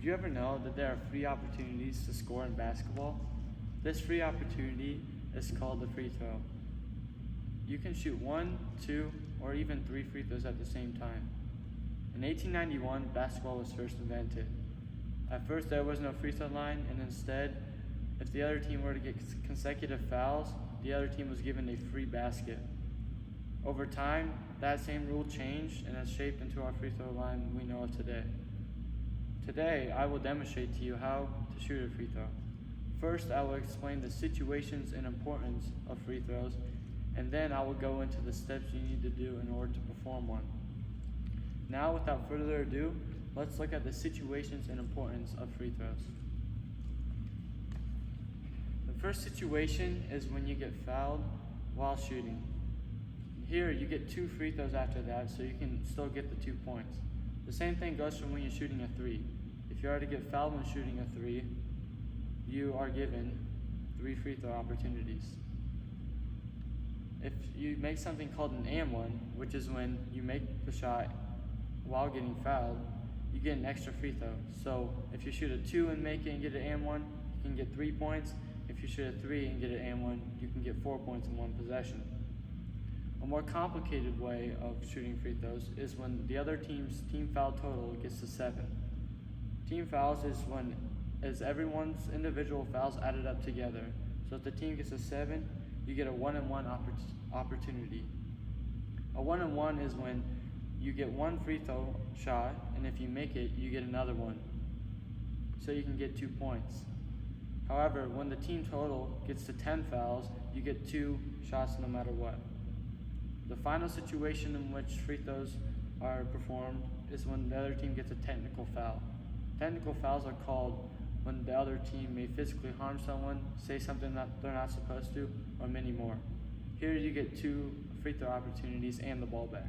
Did you ever know that there are free opportunities to score in basketball? This free opportunity is called the free throw. You can shoot 1, 2, or even 3 free throws at the same time. In 1891, basketball was first invented. At first, there was no free throw line, and instead, if the other team were to get consecutive fouls, the other team was given a free basket. Over time, that same rule changed and has shaped into our free throw line we know of today. Today, I will demonstrate to you how to shoot a free throw. First, I will explain the situations and importance of free throws, and then I will go into the steps you need to do in order to perform one. Now, without further ado, let's look at the situations and importance of free throws. The first situation is when you get fouled while shooting. Here, you get 2 free throws after that, so you can still get the 2 points. The same thing goes for when you're shooting a 3. If you are to get fouled when shooting a 3, you are given 3 free throw opportunities. If you make something called an and-one, which is when you make the shot while getting fouled, you get an extra free throw. So if you shoot a 2 and make it and get an and-one, you can get 3 points. If you shoot a 3 and get an and-one, you can get 4 points in one possession. A more complicated way of shooting free throws is when the other team's team foul total gets to 7. Team fouls is everyone's individual fouls added up together. So if the team gets a 7, you get a 1-and-1 opportunity. A 1-and-1 is when you get 1 free throw shot, and if you make it, you get another one. So you can get 2 points. However, when the team total gets to 10 fouls, you get 2 shots no matter what. The final situation in which free throws are performed is when the other team gets a technical foul. Technical fouls are called when the other team may physically harm someone, say something that they're not supposed to, or many more. Here you get 2 free throw opportunities and the ball back.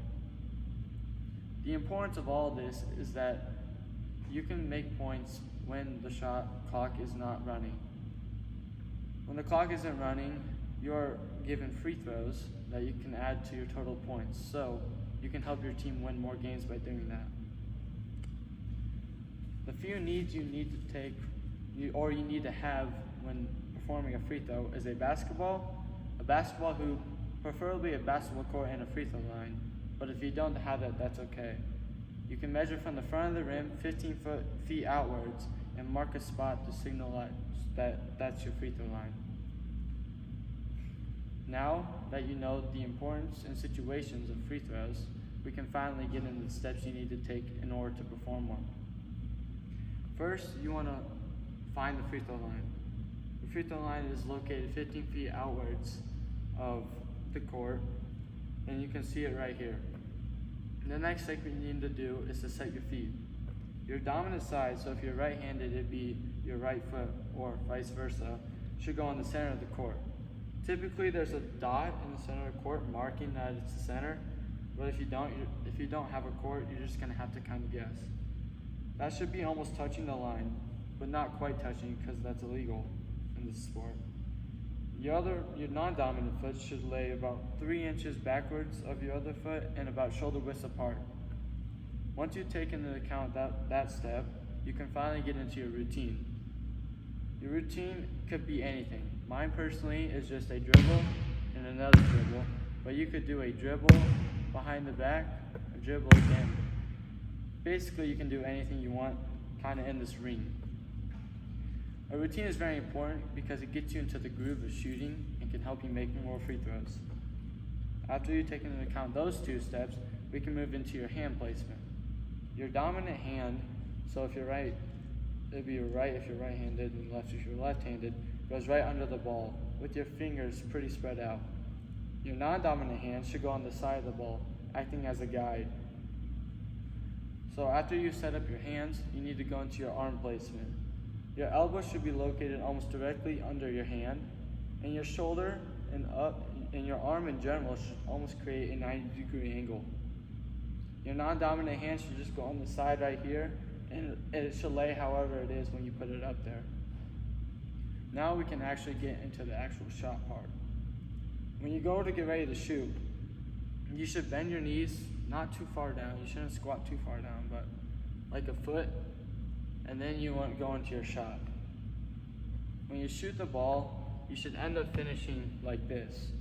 The importance of all this is that you can make points when the shot clock is not running. When the clock isn't running, you're given free throws that you can add to your total points, so you can help your team win more games by doing that. The few needs you need to take or you need to have when performing a free throw is a basketball hoop, preferably a basketball court and a free throw line, but if you don't have that, that's okay. You can measure from the front of the rim 15 feet outwards and mark a spot to signal that that's your free throw line. Now that you know the importance and situations of free throws, we can finally get into the steps you need to take in order to perform one. First, you want to find the free throw line. The free throw line is located 15 feet outwards of the court, and you can see it right here. The next step you need to do is to set your feet. Your dominant side, so if you're right-handed, it'd be your right foot, or vice versa, should go in the center of the court. Typically, there's a dot in the center of the court marking that it's the center, but if you don't have a court, you're just gonna have to kind of guess. That should be almost touching the line, but not quite touching because that's illegal in this sport. Your non-dominant foot should lay about 3 inches backwards of your other foot and about shoulder width apart. Once you take into account that step, you can finally get into your routine. Your routine could be anything. Mine personally is just a dribble and another dribble, but you could do a dribble behind the back, a dribble again. Basically, you can do anything you want kind of in this ring. A routine is very important because it gets you into the groove of shooting and can help you make more free throws. After you take into account those 2 steps, we can move into your hand placement. Your dominant hand, so if you're right, it'd be your right if you're right-handed and left if you're left-handed, goes right under the ball with your fingers pretty spread out. Your non-dominant hand should go on the side of the ball, acting as a guide. So after you set up your hands, you need to go into your arm placement. Your elbow should be located almost directly under your hand, and your shoulder and your arm in general should almost create a 90-degree angle. Your non-dominant hand should just go on the side right here, and it should lay however it is when you put it up there. Now we can actually get into the actual shot part. When you go to get ready to shoot, you should bend your knees not too far down. You shouldn't squat too far down, but like a foot and then you want to go into your shot. When you shoot the ball, you should end up finishing like this.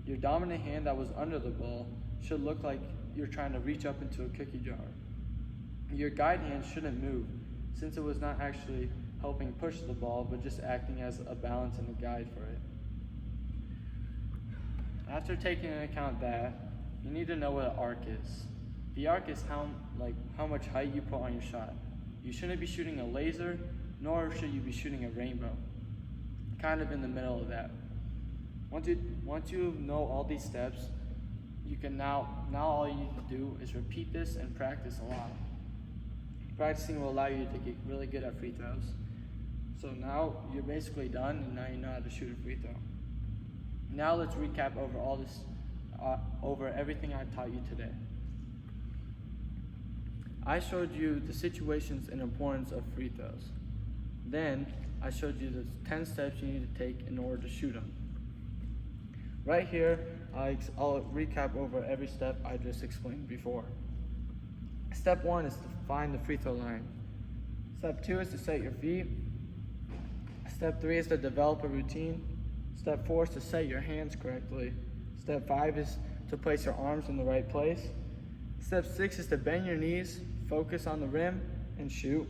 Your dominant hand that was under the ball should look like you're trying to reach up into a cookie jar. Your guide hand shouldn't move, since it was not actually helping push the ball, but just acting as a balance and a guide for it. After taking into account that, you need to know what an arc is. The arc is how much height you put on your shot. You shouldn't be shooting a laser, nor should you be shooting a rainbow. Kind of in the middle of that. Once you know all these steps, you can now all you need to do is repeat this and practice a lot. Practicing will allow you to get really good at free throws. So now you're basically done, and now you know how to shoot a free throw. Now let's recap over everything I taught you today. I showed you the situations and importance of free throws. Then I showed you the 10 steps you need to take in order to shoot them. Right here, I'll recap over every step I just explained before. Step 1 is to find the free throw line. Step 2 is to set your feet. Step 3 is to develop a routine. Step 4 is to set your hands correctly. Step 5 is to place your arms in the right place. Step 6 is to bend your knees, focus on the rim, and shoot.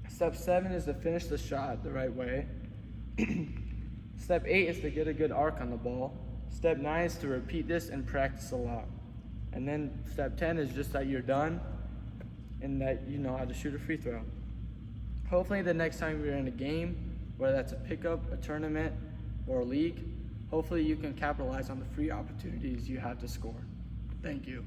Step 7 is to finish the shot the right way. Step 8 is to get a good arc on the ball. Step 9 is to repeat this and practice a lot. And then step 10 is just that you're done and that you know how to shoot a free throw. Hopefully the next time you're in a game, whether that's a pickup, a tournament, or a league, hopefully you can capitalize on the free opportunities you have to score. Thank you.